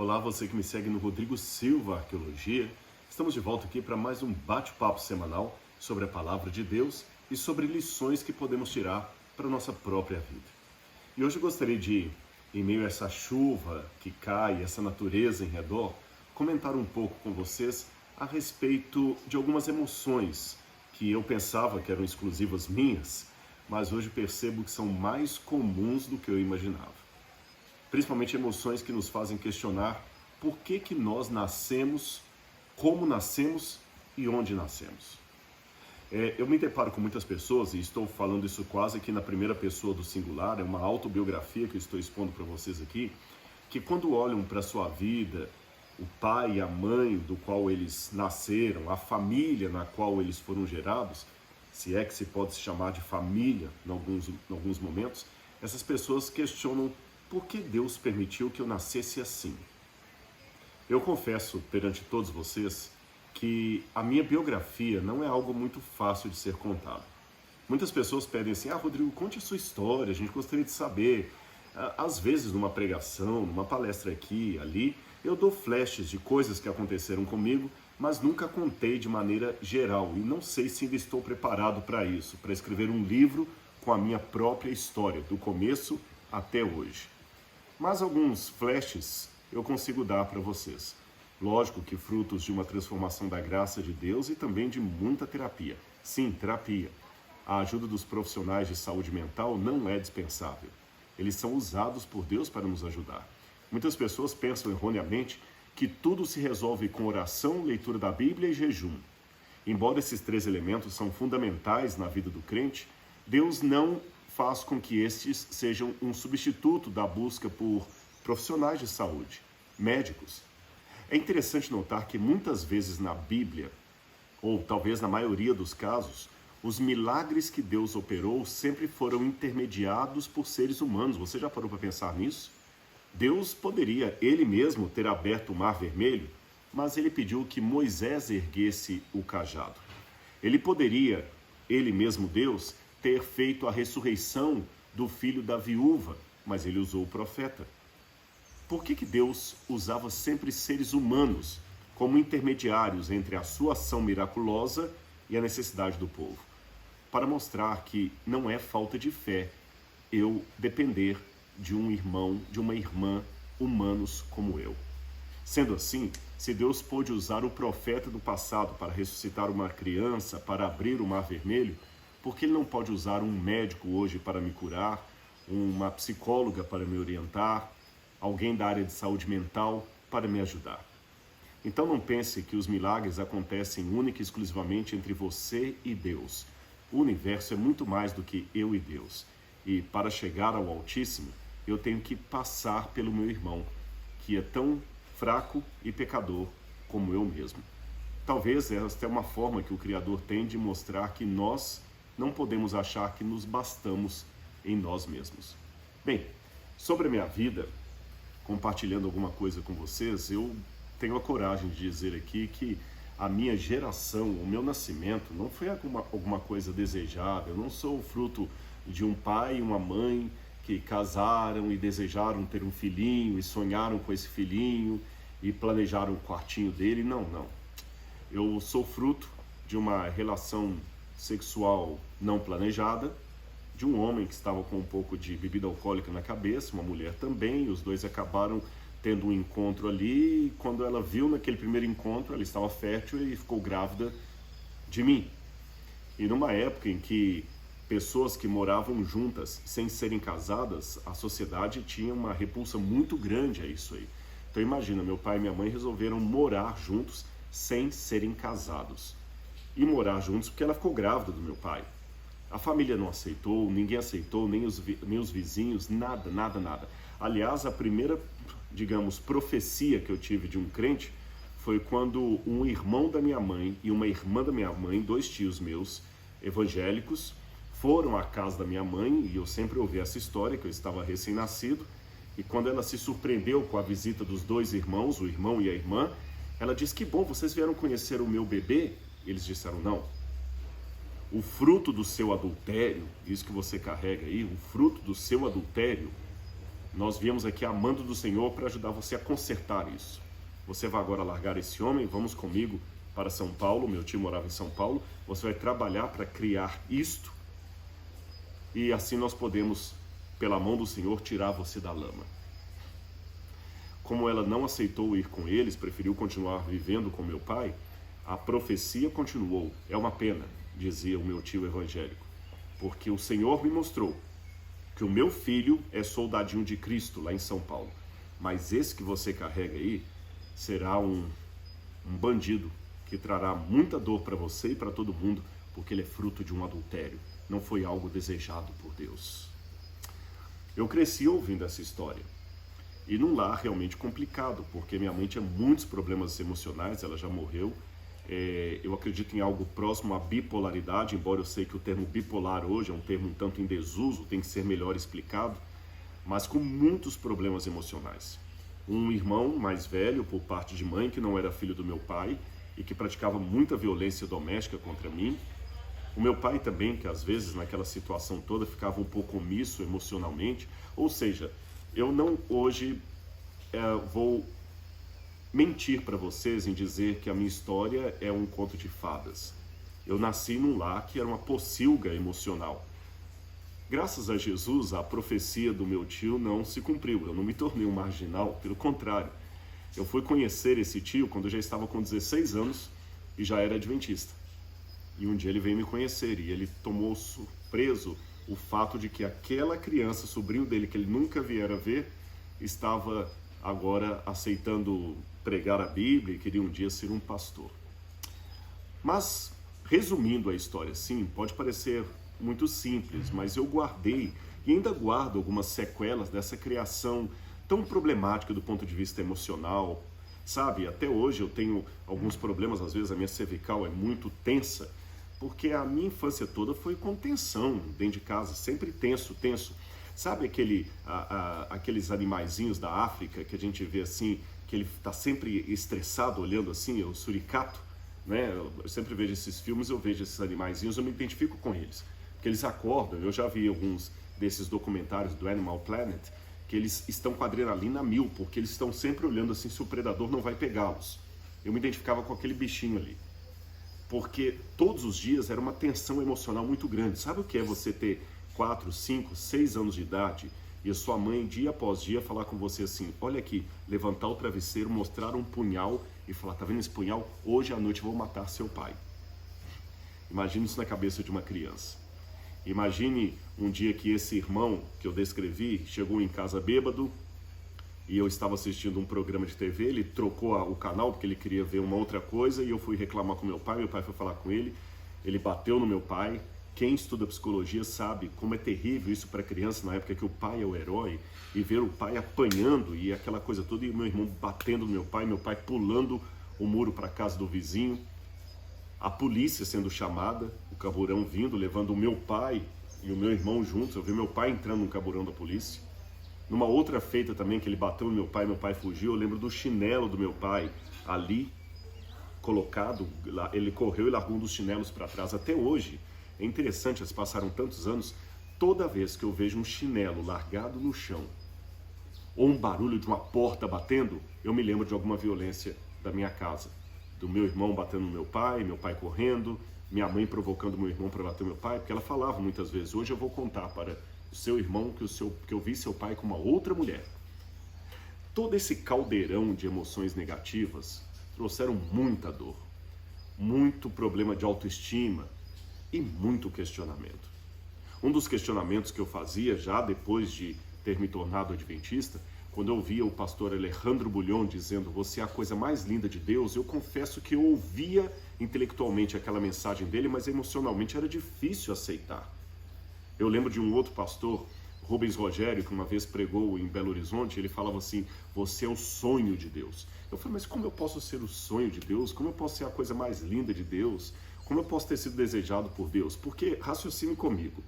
Olá, você que me segue no Rodrigo Silva Arqueologia. Estamos de volta aqui para mais um bate-papo semanal sobre a Palavra de Deus e sobre lições que podemos tirar para a nossa própria vida. E hoje eu gostaria de, em meio a essa chuva que cai, essa natureza em redor, comentar um pouco com vocês a respeito de algumas emoções que eu pensava que eram exclusivas minhas, mas hoje percebo que são mais comuns do que eu imaginava. Principalmente emoções que nos fazem questionar por que nós nascemos, como nascemos e onde nascemos. Eu me deparo com muitas pessoas, e estou falando isso quase que na primeira pessoa do singular, é uma autobiografia que eu estou expondo para vocês aqui, que quando olham para a sua vida, o pai e a mãe do qual eles nasceram, a família na qual eles foram gerados, se é que se pode se chamar de família em alguns momentos, essas pessoas questionam por que Deus permitiu que eu nascesse assim. Eu confesso perante todos vocês que a minha biografia não é algo muito fácil de ser contado. Muitas pessoas pedem assim, Rodrigo, conte a sua história, a gente gostaria de saber. Às vezes numa pregação, numa palestra aqui, ali, eu dou flashes de coisas que aconteceram comigo, mas nunca contei de maneira geral e não sei se ainda estou preparado para isso, para escrever um livro com a minha própria história, do começo até hoje. Mas alguns flashes eu consigo dar para vocês. Lógico que frutos de uma transformação da graça de Deus e também de muita terapia. Sim, terapia. A ajuda dos profissionais de saúde mental não é dispensável. Eles são usados por Deus para nos ajudar. Muitas pessoas pensam erroneamente que tudo se resolve com oração, leitura da Bíblia e jejum. Embora esses três elementos são fundamentais na vida do crente, Deus não faz com que estes sejam um substituto da busca por profissionais de saúde, médicos. É interessante notar que muitas vezes na Bíblia, ou talvez na maioria dos casos, os milagres que Deus operou sempre foram intermediados por seres humanos. Você já parou para pensar nisso? Deus poderia, ele mesmo, ter aberto o Mar Vermelho, mas ele pediu que Moisés erguesse o cajado. Ele poderia, ele mesmo, Deus, ter feito a ressurreição do filho da viúva, mas ele usou o profeta. Por que Deus usava sempre seres humanos como intermediários entre a sua ação miraculosa e a necessidade do povo? Para mostrar que não é falta de fé eu depender de um irmão, de uma irmã, humanos como eu. Sendo assim, se Deus pôde usar o profeta do passado para ressuscitar uma criança, para abrir o Mar Vermelho, por que ele não pode usar um médico hoje para me curar, uma psicóloga para me orientar, alguém da área de saúde mental para me ajudar? Então não pense que os milagres acontecem única e exclusivamente entre você e Deus. O universo é muito mais do que eu e Deus. E para chegar ao Altíssimo, eu tenho que passar pelo meu irmão, que é tão fraco e pecador como eu mesmo. Talvez esta é uma forma que o Criador tem de mostrar que nós não podemos achar que nos bastamos em nós mesmos. Bem, sobre a minha vida, compartilhando alguma coisa com vocês, eu tenho a coragem de dizer aqui que a minha geração, o meu nascimento, não foi alguma coisa desejada. Eu não sou o fruto de um pai e uma mãe que casaram e desejaram ter um filhinho e sonharam com esse filhinho e planejaram o quartinho dele. Não. Eu sou fruto de uma relação sexual não planejada, de um homem que estava com um pouco de bebida alcoólica na cabeça, uma mulher também, e os dois acabaram tendo um encontro ali, e quando ela viu naquele primeiro encontro, ela estava fértil e ficou grávida de mim. E numa época em que pessoas que moravam juntas sem serem casadas, a sociedade tinha uma repulsa muito grande a isso aí. Então imagina, meu pai e minha mãe resolveram morar juntos sem serem casados. E morar juntos porque ela ficou grávida do meu pai. A família não aceitou, ninguém aceitou, nem os vizinhos, nada. Aliás, a primeira, digamos, profecia que eu tive de um crente foi quando um irmão da minha mãe e uma irmã da minha mãe, dois tios meus, evangélicos, foram à casa da minha mãe, e eu sempre ouvi essa história, que eu estava recém-nascido, e quando ela se surpreendeu com a visita dos dois irmãos, o irmão e a irmã, ela disse, que bom, vocês vieram conhecer o meu bebê? Eles disseram, não. O fruto do seu adultério, isso que você carrega aí, o fruto do seu adultério Nós viemos aqui amando do Senhor para ajudar você a consertar isso. Você vai agora largar esse homem, vamos comigo para São Paulo, meu tio morava em São Paulo, você vai trabalhar para criar isto e assim nós podemos, pela mão do Senhor, tirar você da lama. Como ela não aceitou ir com eles, preferiu continuar vivendo com meu pai, a profecia continuou. É uma pena, dizia o meu tio evangélico, porque o Senhor me mostrou que o meu filho é soldadinho de Cristo lá em São Paulo, mas esse que você carrega aí será um bandido que trará muita dor para você e para todo mundo, porque ele é fruto de um adultério, não foi algo desejado por Deus. Eu cresci ouvindo essa história, e num lar realmente complicado, porque minha mãe tinha muitos problemas emocionais, ela já morreu. Eu acredito em algo próximo à bipolaridade, embora eu sei que o termo bipolar hoje é um termo um tanto em desuso, tem que ser melhor explicado, mas com muitos problemas emocionais. Um irmão mais velho, por parte de mãe, que não era filho do meu pai e que praticava muita violência doméstica contra mim. O meu pai também, que às vezes naquela situação toda ficava um pouco omisso emocionalmente. Ou seja, eu não hoje vou mentir para vocês em dizer que a minha história é um conto de fadas. Eu nasci num lar que era uma pocilga emocional. Graças a Jesus, a profecia do meu tio não se cumpriu. Eu não me tornei um marginal, pelo contrário. Eu fui conhecer esse tio quando eu já estava com 16 anos e já era adventista. E um dia ele veio me conhecer e ele tomou surpreso o fato de que aquela criança, sobrinho dele, que ele nunca viera ver, estava agora aceitando pregar a Bíblia e queria um dia ser um pastor. Mas, resumindo a história assim, pode parecer muito simples, mas eu guardei e ainda guardo algumas sequelas dessa criação tão problemática do ponto de vista emocional, sabe? Até hoje eu tenho alguns problemas, às vezes a minha cervical é muito tensa, porque a minha infância toda foi com tensão dentro de casa, sempre tenso. Sabe aqueles animaizinhos da África que a gente vê assim, que ele está sempre estressado olhando assim, o suricato, né? Eu sempre vejo esses filmes, eu vejo esses animaizinhos, eu me identifico com eles, porque eles acordam. Eu já vi alguns desses documentários do Animal Planet, que eles estão com a adrenalina a mil, porque eles estão sempre olhando assim se o predador não vai pegá-los. Eu me identificava com aquele bichinho ali, porque todos os dias era uma tensão emocional muito grande. Sabe o que é você ter 4, 5, 6 anos de idade e a sua mãe dia após dia falar com você assim, olha aqui, levantar o travesseiro, mostrar um punhal e falar, tá vendo esse punhal? Hoje à noite eu vou matar seu pai. Imagine isso na cabeça de uma criança. Imagine um dia que esse irmão que eu descrevi chegou em casa bêbado e eu estava assistindo um programa de TV, ele trocou o canal porque ele queria ver uma outra coisa e eu fui reclamar com meu pai foi falar com ele bateu no meu pai. Quem estuda psicologia sabe como é terrível isso para criança na época que o pai é o herói, e ver o pai apanhando e aquela coisa toda, e o meu irmão batendo no meu pai pulando o muro para a casa do vizinho, a polícia sendo chamada, o caburão vindo, levando o meu pai e o meu irmão juntos. Eu vi meu pai entrando no caburão da polícia. Numa outra feita também que ele bateu no meu pai fugiu, eu lembro do chinelo do meu pai ali colocado, ele correu e largou um dos chinelos para trás. Até hoje, é interessante, se passaram tantos anos, toda vez que eu vejo um chinelo largado no chão, ou um barulho de uma porta batendo, eu me lembro de alguma violência da minha casa. Do meu irmão batendo no meu pai correndo, minha mãe provocando meu irmão para bater no meu pai, porque ela falava muitas vezes, hoje eu vou contar para o seu irmão que eu vi seu pai com uma outra mulher. Todo esse caldeirão de emoções negativas trouxeram muita dor, muito problema de autoestima e muito questionamento. Um dos questionamentos que eu fazia já depois de ter me tornado adventista, quando eu ouvia o pastor Alejandro Bulhon dizendo, você é a coisa mais linda de Deus, eu confesso que eu ouvia intelectualmente aquela mensagem dele, mas emocionalmente era difícil aceitar. Eu lembro de um outro pastor, Rubens Rogério, que uma vez pregou em Belo Horizonte, ele falava assim, você é o sonho de Deus. Eu falei, mas como eu posso ser o sonho de Deus? Como eu posso ser a coisa mais linda de Deus? Como eu posso ter sido desejado por Deus? Porque, raciocine comigo,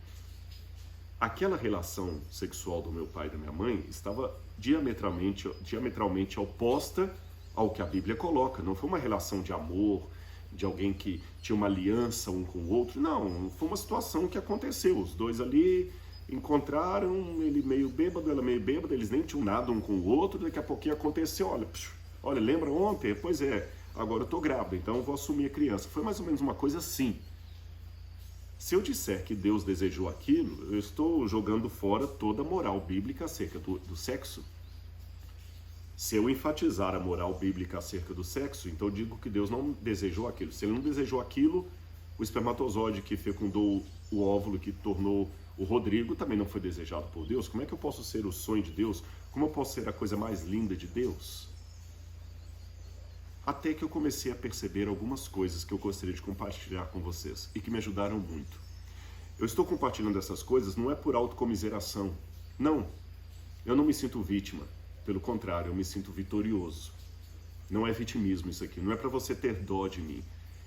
aquela relação sexual do meu pai e da minha mãe estava diametralmente oposta ao que a Bíblia coloca. Não foi uma relação de amor, de alguém que tinha uma aliança um com o outro. Não, foi uma situação que aconteceu. Os dois ali encontraram ele meio bêbado, ela meio bêbada, eles nem tinham nada um com o outro, daqui a pouquinho aconteceu, olha, lembra ontem? Pois é, agora eu tô grávida, então eu vou assumir a criança. Foi mais ou menos uma coisa assim. Se eu disser que Deus desejou aquilo, eu estou jogando fora toda a moral bíblica acerca do sexo. Se eu enfatizar a moral bíblica acerca do sexo, então eu digo que Deus não desejou aquilo. Se ele não desejou aquilo, o espermatozoide que fecundou o óvulo que tornou o Rodrigo também não foi desejado por Deus. Como é que eu posso ser o sonho de Deus? Como eu posso ser a coisa mais linda de Deus? Até que eu comecei a perceber algumas coisas que eu gostaria de compartilhar com vocês e que me ajudaram muito. Eu estou compartilhando essas coisas não é por autocomiseração. Não, eu não me sinto vítima. Pelo contrário, eu me sinto vitorioso. Não é vitimismo isso aqui, não é para você ter dó de mim.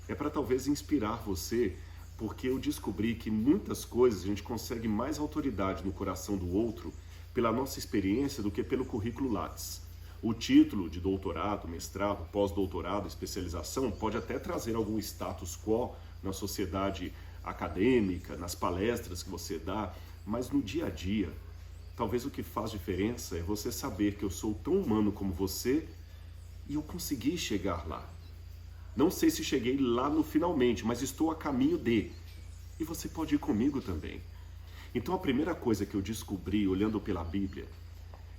É para talvez inspirar você, porque eu descobri que muitas coisas a gente consegue mais autoridade no coração do outro pela nossa experiência do que pelo currículo Lattes. O título de doutorado, mestrado, pós-doutorado, especialização pode até trazer algum status quo na sociedade acadêmica, nas palestras que você dá, mas no dia a dia, talvez o que faz diferença é você saber que eu sou tão humano como você e eu consegui chegar lá. Não sei se cheguei lá no finalmente, mas estou a caminho de. E você pode ir comigo também. Então a primeira coisa que eu descobri olhando pela Bíblia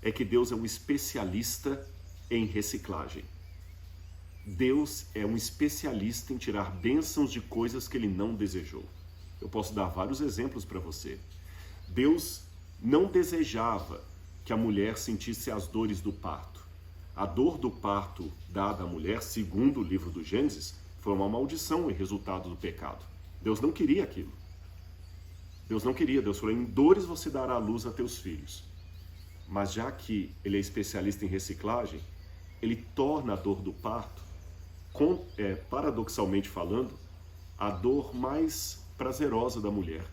é que Deus é um especialista em reciclagem. Deus é um especialista em tirar bênçãos de coisas que ele não desejou. Eu posso dar vários exemplos para você. Deus não desejava que a mulher sentisse as dores do parto. A dor do parto dada à mulher, segundo o livro do Gênesis, foi uma maldição e resultado do pecado. Deus não queria aquilo. Deus não queria. Deus falou, em dores você dará à luz a teus filhos. Mas já que ele é especialista em reciclagem, ele torna a dor do parto, paradoxalmente falando, a dor mais prazerosa da mulher,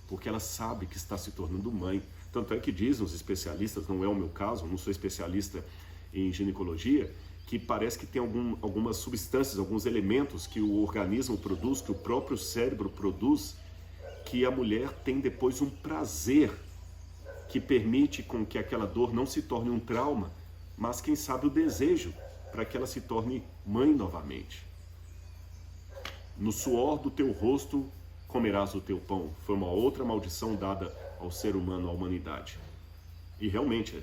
porque ela sabe que está se tornando mãe. Tanto é que dizem os especialistas, não é o meu caso, eu não sou especialista em ginecologia, que parece que tem algumas substâncias, alguns elementos que o organismo produz, que o próprio cérebro produz, que a mulher tem depois um prazer que permite com que aquela dor não se torne um trauma, mas quem sabe o desejo para que ela se torne mãe novamente. No suor do teu rosto comerás o teu pão. Foi uma outra maldição dada ao ser humano, à humanidade. E realmente,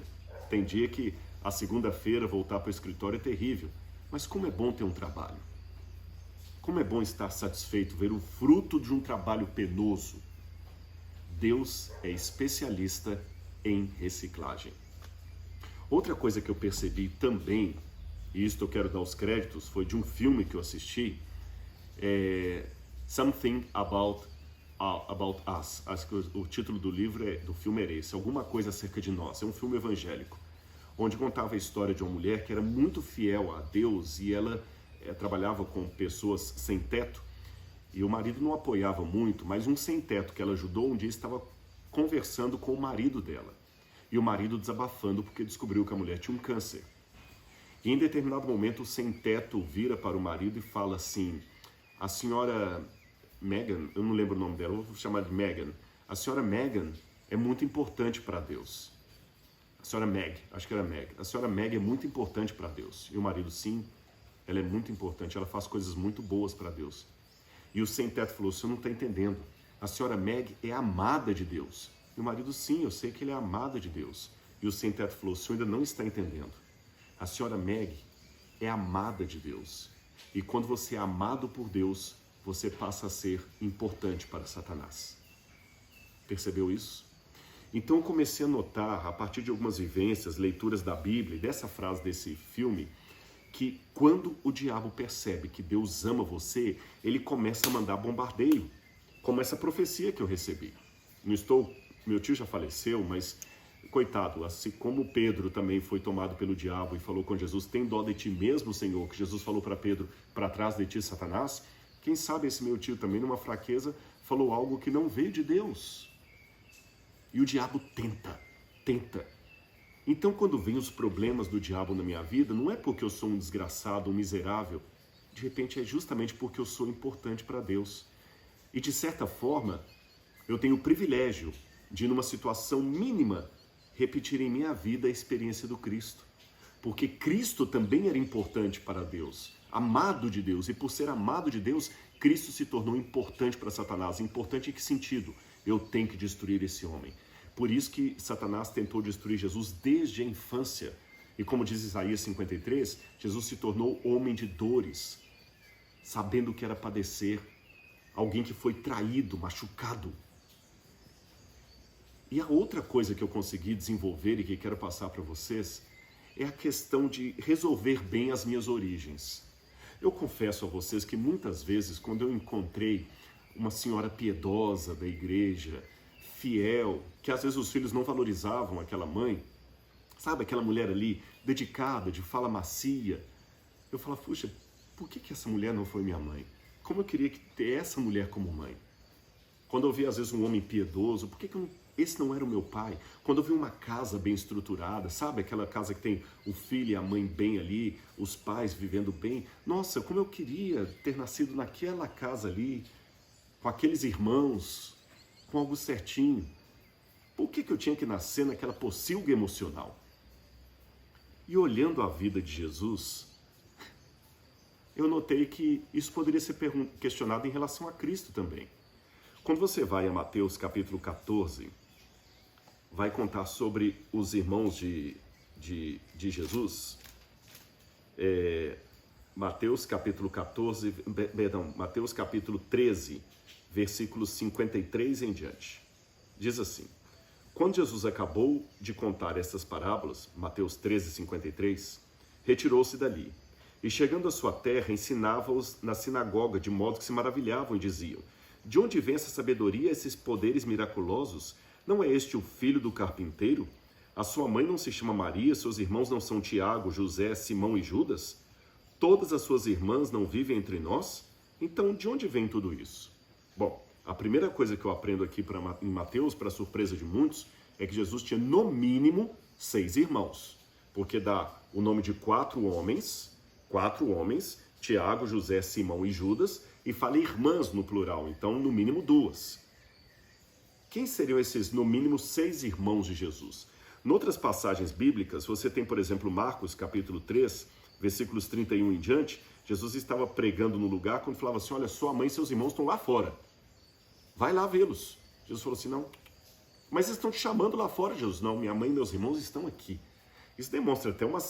tem dia que a segunda-feira voltar para o escritório é terrível. Mas como é bom ter um trabalho. Como é bom estar satisfeito, ver o fruto de um trabalho penoso. Deus é especialista em reciclagem. Outra coisa que eu percebi também, e isto eu quero dar os créditos, foi de um filme que eu assisti, Something About Us. Acho que o título do filme era esse, Alguma Coisa Acerca de Nós. É um filme evangélico, onde contava a história de uma mulher que era muito fiel a Deus e ela trabalhava com pessoas sem teto e o marido não apoiava muito, mas um sem teto que ela ajudou um dia estava conversando com o marido dela e o marido desabafando porque descobriu que a mulher tinha um câncer. E em determinado momento o sem teto vira para o marido e fala assim, a senhora Megan, eu não lembro o nome dela, eu vou chamar de Megan, a senhora Megan é muito importante para Deus. A senhora Meg, acho que era Meg. A senhora Meg é muito importante para Deus. E o marido, sim, ela é muito importante, ela faz coisas muito boas para Deus. E o sem-teto falou, você não está entendendo. A senhora Meg é amada de Deus. E o marido, sim, eu sei que ele é amada de Deus. E o sem-teto falou, o senhor ainda não está entendendo. A senhora Meg é amada de Deus. E quando você é amado por Deus, você passa a ser importante para Satanás. Percebeu isso? Então eu comecei a notar, a partir de algumas vivências, leituras da Bíblia e dessa frase desse filme, que quando o diabo percebe que Deus ama você, ele começa a mandar bombardeio, como essa profecia que eu recebi. Meu tio já faleceu, mas coitado, assim como Pedro também foi tomado pelo diabo e falou com Jesus, tem dó de ti mesmo, Senhor, que Jesus falou para Pedro, para trás de ti, Satanás, quem sabe esse meu tio também, numa fraqueza, falou algo que não veio de Deus. E o diabo tenta. Então, quando vem os problemas do diabo na minha vida, não é porque eu sou um desgraçado, um miserável. De repente, é justamente porque eu sou importante para Deus. E, de certa forma, eu tenho o privilégio de, numa situação mínima, repetir em minha vida a experiência do Cristo. Porque Cristo também era importante para Deus, amado de Deus, e por ser amado de Deus, Cristo se tornou importante para Satanás. Importante em que sentido? Eu tenho que destruir esse homem. Por isso que Satanás tentou destruir Jesus desde a infância. E como diz Isaías 53, Jesus se tornou homem de dores, sabendo o que era padecer, alguém que foi traído, machucado. E a outra coisa que eu consegui desenvolver e que quero passar para vocês é a questão de resolver bem as minhas origens. Eu confesso a vocês que muitas vezes, quando eu encontrei uma senhora piedosa da igreja, fiel, que às vezes os filhos não valorizavam aquela mãe, sabe, aquela mulher ali, dedicada, de fala macia, eu falava, puxa, por que essa mulher não foi minha mãe? Como eu queria ter essa mulher como mãe? Quando eu vi às vezes um homem piedoso, por que esse não era o meu pai? Quando eu vi uma casa bem estruturada, sabe, aquela casa que tem o filho e a mãe bem ali, os pais vivendo bem, nossa, como eu queria ter nascido naquela casa ali, com aqueles irmãos, com algo certinho. Por que eu tinha que nascer naquela pocilga emocional? E olhando a vida de Jesus, eu notei que isso poderia ser questionado em relação a Cristo também. Quando você vai a Mateus capítulo 14, vai contar sobre os irmãos de Jesus. Mateus capítulo 13, versículos 53 em diante. Diz assim: quando Jesus acabou de contar estas parábolas, Mateus 13, 53, retirou-se dali. E chegando à sua terra, ensinava-os na sinagoga, de modo que se maravilhavam e diziam: de onde vem essa sabedoria, esses poderes miraculosos? Não é este o filho do carpinteiro? A sua mãe não se chama Maria, seus irmãos não são Tiago, José, Simão e Judas? Todas as suas irmãs não vivem entre nós? Então, de onde vem tudo isso? Bom, a primeira coisa que eu aprendo aqui em Mateus, para surpresa de muitos, é que Jesus tinha no mínimo 6 irmãos, porque dá o nome de 4 homens, Tiago, José, Simão e Judas, e fala irmãs no plural, então no mínimo 2. Quem seriam esses no mínimo 6 irmãos de Jesus? Em outras passagens bíblicas, você tem, por exemplo, Marcos capítulo 3, versículos 31 em diante, Jesus estava pregando no lugar quando falava assim: olha, sua mãe e seus irmãos estão lá fora, vai lá vê-los. Jesus falou assim: não, mas eles estão te chamando lá fora. Jesus: não, minha mãe e meus irmãos estão aqui. Isso demonstra até um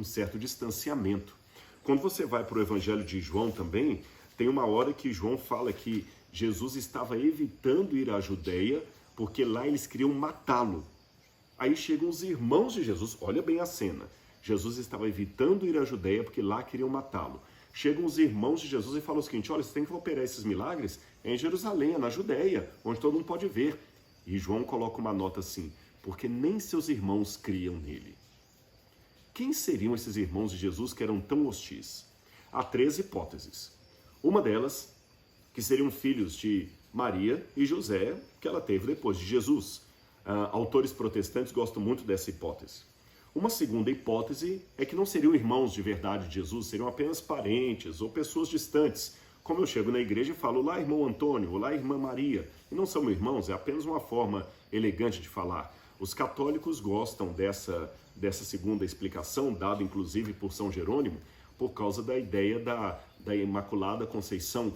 certo distanciamento. Quando você vai para o Evangelho de João também, tem uma hora que João fala que Jesus estava evitando ir à Judeia, porque lá eles queriam matá-lo. Aí chegam os irmãos de Jesus, olha bem a cena. Jesus estava evitando ir à Judeia, porque lá queriam matá-lo. Chegam os irmãos de Jesus e falam o seguinte: olha, você tem que operar esses milagres em Jerusalém, na Judeia, onde todo mundo pode ver. E João coloca uma nota assim: porque nem seus irmãos criam nele. Quem seriam esses irmãos de Jesus que eram tão hostis? Há 3 hipóteses. Uma delas, que seriam filhos de Maria e José, que ela teve depois de Jesus. Autores protestantes gostam muito dessa hipótese. Uma segunda hipótese é que não seriam irmãos de verdade de Jesus, seriam apenas parentes ou pessoas distantes. Como eu chego na igreja e falo: olá, irmão Antônio, olá, irmã Maria. E não são irmãos, é apenas uma forma elegante de falar. Os católicos gostam dessa segunda explicação, dada inclusive por São Jerônimo, por causa da ideia da Imaculada Conceição,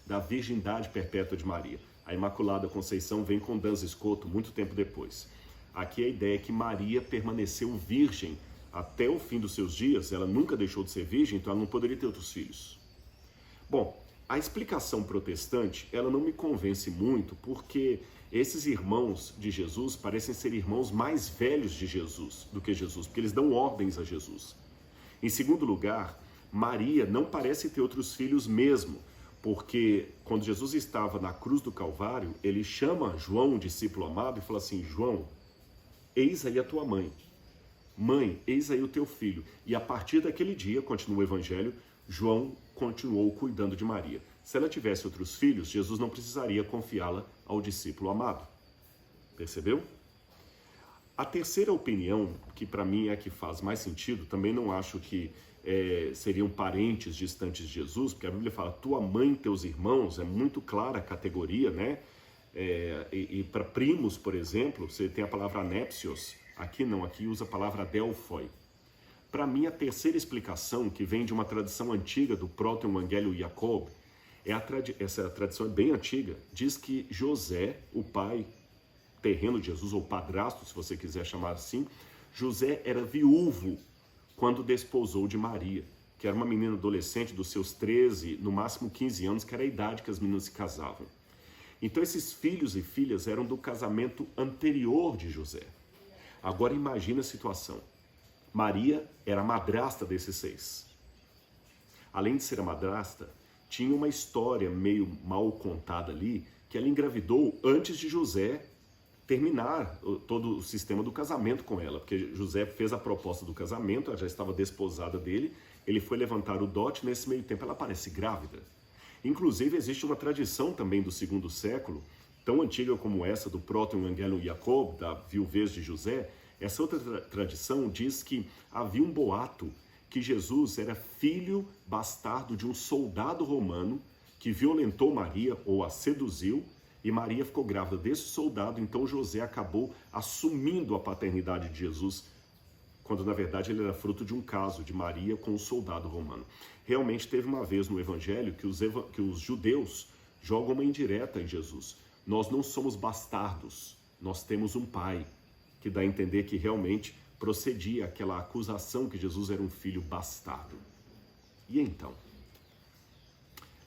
da virgindade perpétua de Maria. A Imaculada Conceição vem com Duns Scoto muito tempo depois. Aqui a ideia é que Maria permaneceu virgem até o fim dos seus dias, ela nunca deixou de ser virgem, então ela não poderia ter outros filhos. Bom, a explicação protestante, ela não me convence muito, porque esses irmãos de Jesus parecem ser irmãos mais velhos de Jesus do que Jesus, porque eles dão ordens a Jesus. Em segundo lugar, Maria não parece ter outros filhos mesmo, porque quando Jesus estava na cruz do Calvário, ele chama João, um discípulo amado, e fala assim: João, eis aí a tua mãe. Mãe, eis aí o teu filho. E a partir daquele dia, continua o Evangelho, João continuou cuidando de Maria. Se ela tivesse outros filhos, Jesus não precisaria confiá-la ao discípulo amado. Percebeu? A terceira opinião, que para mim é a que faz mais sentido, também não acho que seriam parentes distantes de Jesus, porque a Bíblia fala tua mãe e teus irmãos, é muito clara a categoria, né? E para primos, por exemplo, você tem a palavra anepsios, aqui não, aqui usa a palavra adelphoi. Para mim, a terceira explicação, que vem de uma tradição antiga do Proto-Evangelho Jacob, essa tradição é bem antiga, diz que José, o pai terreno de Jesus, ou padrasto, se você quiser chamar assim, José era viúvo quando desposou de Maria, que era uma menina adolescente dos seus 13, no máximo 15 anos, que era a idade que as meninas se casavam. Então esses filhos e filhas eram do casamento anterior de José. Agora imagina a situação. Maria era a madrasta desses 6. Além de ser a madrasta, tinha uma história meio mal contada ali, que ela engravidou antes de José terminar todo o sistema do casamento com ela, porque José fez a proposta do casamento, ela já estava desposada dele, ele foi levantar o dote, nesse meio tempo ela aparece grávida. Inclusive existe uma tradição também do 2º século, tão antiga como essa do Proto-Evangelho Jacob, da viuvez de José. Essa outra tradição diz que havia um boato que Jesus era filho bastardo de um soldado romano que violentou Maria ou a seduziu, e Maria ficou grávida desse soldado, então José acabou assumindo a paternidade de Jesus, quando na verdade ele era fruto de um caso de Maria com um soldado romano. Realmente teve uma vez no Evangelho que os judeus jogam uma indireta em Jesus. Nós não somos bastardos, nós temos um pai, que dá a entender que realmente procedia aquela acusação que Jesus era um filho bastardo. E então?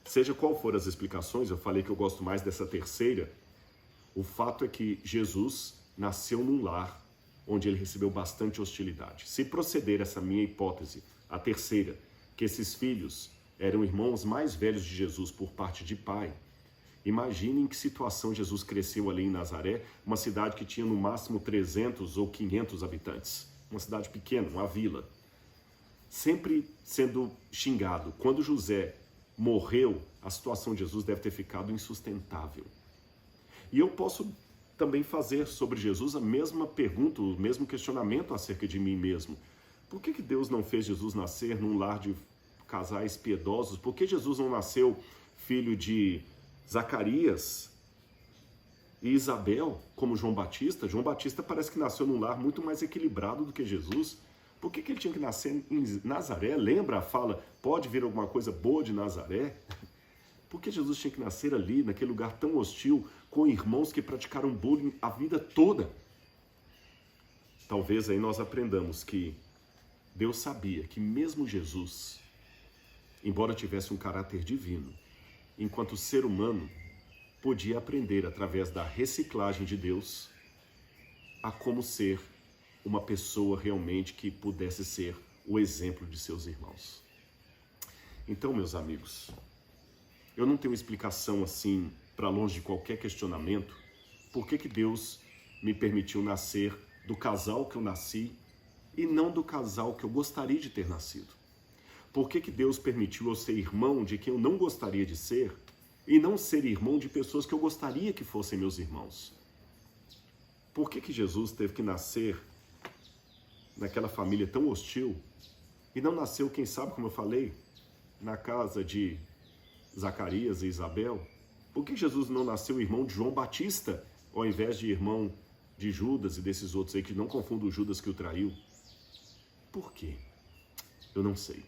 Seja qual for as explicações, eu falei que eu gosto mais dessa terceira, o fato é que Jesus nasceu num lar onde ele recebeu bastante hostilidade. Se proceder essa minha hipótese, a terceira, que esses filhos eram irmãos mais velhos de Jesus por parte de pai, imaginem em que situação Jesus cresceu ali em Nazaré, uma cidade que tinha no máximo 300 ou 500 habitantes, uma cidade pequena, uma vila, sempre sendo xingado. Quando José morreu, a situação de Jesus deve ter ficado insustentável. E eu posso também fazer sobre Jesus a mesma pergunta, o mesmo questionamento acerca de mim mesmo. Por que Deus não fez Jesus nascer num lar de casais piedosos? Por que Jesus não nasceu filho de Zacarias e Isabel, como João Batista? João Batista parece que nasceu num lar muito mais equilibrado do que Jesus. Por que ele tinha que nascer em Nazaré? Lembra a fala, pode vir alguma coisa boa de Nazaré? Por que Jesus tinha que nascer ali, naquele lugar tão hostil, com irmãos que praticaram bullying a vida toda? Talvez aí nós aprendamos que Deus sabia que mesmo Jesus, embora tivesse um caráter divino, enquanto ser humano, podia aprender através da reciclagem de Deus a como ser uma pessoa realmente que pudesse ser o exemplo de seus irmãos. Então, meus amigos, eu não tenho explicação assim, para longe de qualquer questionamento, por que Deus me permitiu nascer do casal que eu nasci e não do casal que eu gostaria de ter nascido. Por que Deus permitiu eu ser irmão de quem eu não gostaria de ser e não ser irmão de pessoas que eu gostaria que fossem meus irmãos? Por que Jesus teve que nascer naquela família tão hostil e não nasceu, quem sabe, como eu falei, na casa de Zacarias e Isabel? Por que Jesus não nasceu irmão de João Batista, ao invés de irmão de Judas e desses outros aí, que não confundam o Judas que o traiu? Por quê? Eu não sei.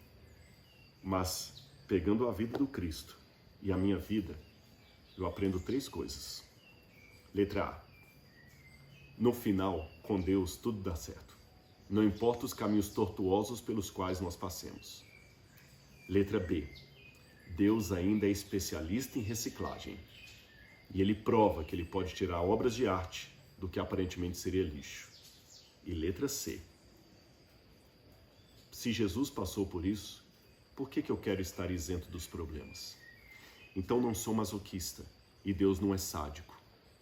Mas, pegando a vida do Cristo e a minha vida, eu aprendo 3 coisas. Letra A. No final, com Deus, tudo dá certo. Não importa os caminhos tortuosos pelos quais nós passemos. Letra B. Deus ainda é especialista em reciclagem. E Ele prova que Ele pode tirar obras de arte do que aparentemente seria lixo. E letra C. Se Jesus passou por isso, por que eu quero estar isento dos problemas? Então não sou masoquista e Deus não é sádico.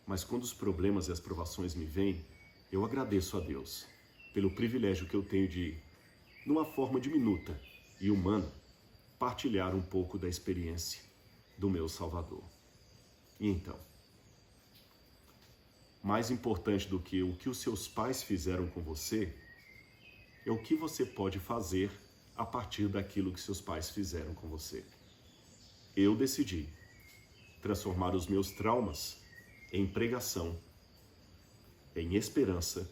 Mas quando os problemas e as provações me vêm, eu agradeço a Deus pelo privilégio que eu tenho de, numa forma diminuta e humana, partilhar um pouco da experiência do meu Salvador. E então, mais importante do que o que os seus pais fizeram com você é o que você pode fazer a partir daquilo que seus pais fizeram com você. Eu decidi transformar os meus traumas em pregação, em esperança,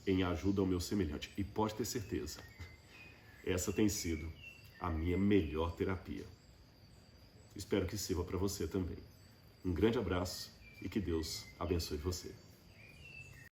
em ajuda ao meu semelhante. E pode ter certeza, essa tem sido a minha melhor terapia. Espero que sirva para você também. Um grande abraço e que Deus abençoe você.